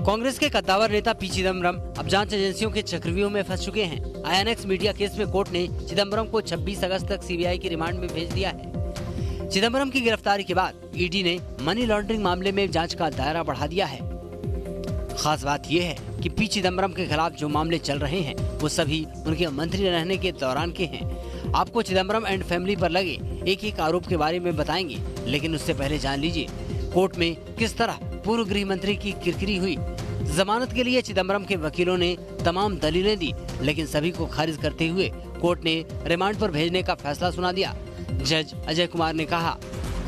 कांग्रेस के कद्दावर नेता पी चिदम्बरम अब जांच एजेंसियों के चक्रव्यूह में फंस चुके हैं। आईएनएक्स मीडिया केस में कोर्ट ने चिदम्बरम को 26 अगस्त तक सीबीआई की रिमांड में भेज दिया है। चिदम्बरम की गिरफ्तारी के बाद ईडी ने मनी लॉन्ड्रिंग मामले में जांच का दायरा बढ़ा दिया है। खास बात यह है कि पी चिदम्बरम के खिलाफ जो मामले चल रहे हैं वो सभी उनके मंत्री रहने के दौरान के हैं। आपको चिदम्बरम एंड फैमिली पर लगे एक एक आरोप के बारे में बताएंगे, लेकिन उससे पहले जान लीजिए कोर्ट में किस तरह पूर्व गृह मंत्री की किरकिरी हुई। जमानत के लिए चिदम्बरम के वकीलों ने तमाम दलीलें दी, लेकिन सभी को खारिज करते हुए कोर्ट ने रिमांड पर भेजने का फैसला सुना दिया। जज अजय कुमार ने कहा,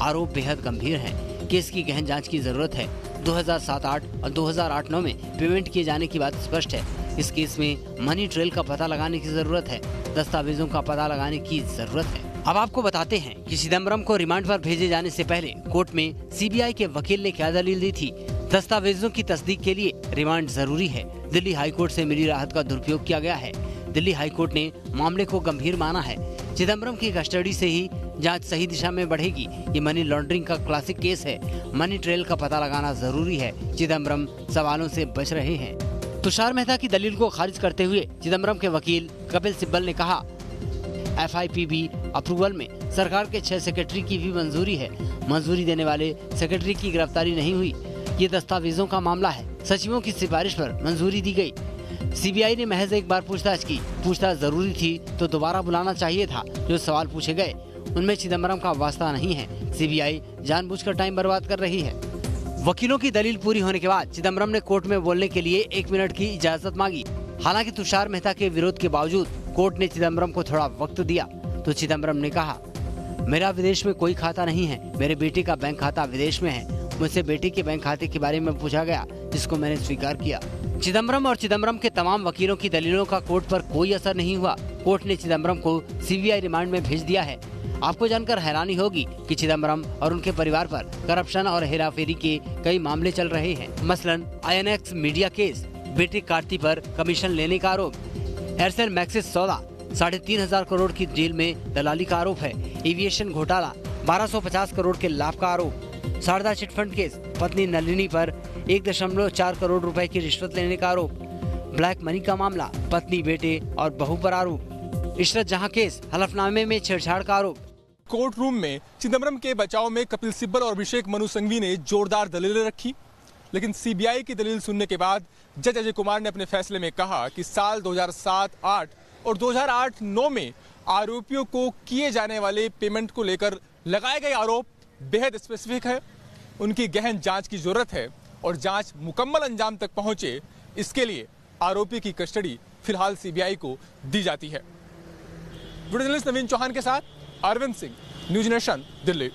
आरोप बेहद गंभीर है, केस की गहन जांच की जरूरत है। 2007-8 और 2008-9 में पेमेंट किए जाने की बात स्पष्ट है। इस केस में मनी ट्रेल का पता लगाने की जरूरत है, दस्तावेजों का पता लगाने की जरूरत है। अब आपको बताते हैं कि चिदम्बरम को रिमांड पर भेजे जाने से पहले कोर्ट में सीबीआई के वकील ने क्या दलील दी थी। दस्तावेजों की तस्दीक के लिए रिमांड जरूरी है। दिल्ली हाईकोर्ट से मिली राहत का दुरुपयोग किया गया है। दिल्ली हाईकोर्ट ने मामले को गंभीर माना है। चिदम्बरम की कस्टडी से ही जांच सही दिशा में बढ़ेगी। ये मनी लॉन्ड्रिंग का क्लासिक केस है। मनी ट्रेल का पता लगाना जरूरी है। चिदम्बरम सवालों से बच रहे हैं। तुषार मेहता की दलील को खारिज करते हुए चिदम्बरम के वकील कपिल सिब्बल ने कहा, FIPB अप्रूवल में सरकार के 6 सेक्रेटरी की भी मंजूरी है। मंजूरी देने वाले सेक्रेटरी की गिरफ्तारी नहीं हुई। ये दस्तावेजों का मामला है। सचिवों की सिफारिश पर मंजूरी दी गई। सीबीआई ने महज एक बार पूछताछ की। पूछताछ जरूरी थी तो दोबारा बुलाना चाहिए था। जो सवाल पूछे गए उनमें चिदम्बरम का वास्ता नहीं है। सीबीआई जानबूझकर टाइम बर्बाद कर रही है। वकीलों की दलील पूरी होने के बाद चिदम्बरम ने कोर्ट में बोलने के लिए 1 मिनट की इजाजत मांगी। हालांकि तुषार मेहता के विरोध के बावजूद कोर्ट ने चिदम्बरम को थोड़ा वक्त दिया तो चिदम्बरम ने कहा, मेरा विदेश में कोई खाता नहीं है। मेरे बेटे का बैंक खाता विदेश में है। मुझसे बेटे के बैंक खाते के बारे में पूछा गया, जिसको मैंने स्वीकार किया। चिदम्बरम और चिदम्बरम के तमाम वकीलों की दलीलों का कोर्ट पर कोई असर नहीं हुआ। कोर्ट ने चिदम्बरम को सीबीआई रिमांड में भेज दिया है। आपको जानकर हैरानी होगी कि चिदम्बरम और उनके परिवार पर करप्शन और हेराफेरी के कई मामले चल रहे हैं। मसलन आईएनएक्स मीडिया केस, बेटे कार्ति पर कमीशन लेने का आरोप, एयरसेल मैक्सिस सौदा, 3,500 करोड़ की डील में दलाली का आरोप है, एविएशन घोटाला, 1250 करोड़ के लाभ का आरोप, शारदा चिटफंड केस, पत्नी नलिनी पर 1.4 करोड़ रुपए की रिश्वत लेने का आरोप, ब्लैक मनी का मामला, पत्नी, बेटे और बहू पर आरोप, इशरत जहां केस, हलफनामे में छेड़छाड़ का आरोप। कोर्ट रूम में चिदम्बरम के बचाव में कपिल सिब्बल और अभिषेक मनु सिंघवी ने जोरदार दलीलें रखी, लेकिन सीबीआई की दलील सुनने के बाद जज अजय कुमार ने अपने फैसले में कहा कि साल 2007-8 और 2008-9 में आरोपियों को किए जाने वाले पेमेंट को लेकर लगाए गए आरोप बेहद स्पेसिफिक है। उनकी गहन जांच की जरूरत है और जांच मुकम्मल अंजाम तक पहुंचे, इसके लिए आरोपी की कस्टडी फिलहाल सीबीआई को दी जाती है। वीडियो जर्नलिस्ट नवीन चौहान के साथ अरविंद सिंह, न्यूज नेशन, दिल्ली।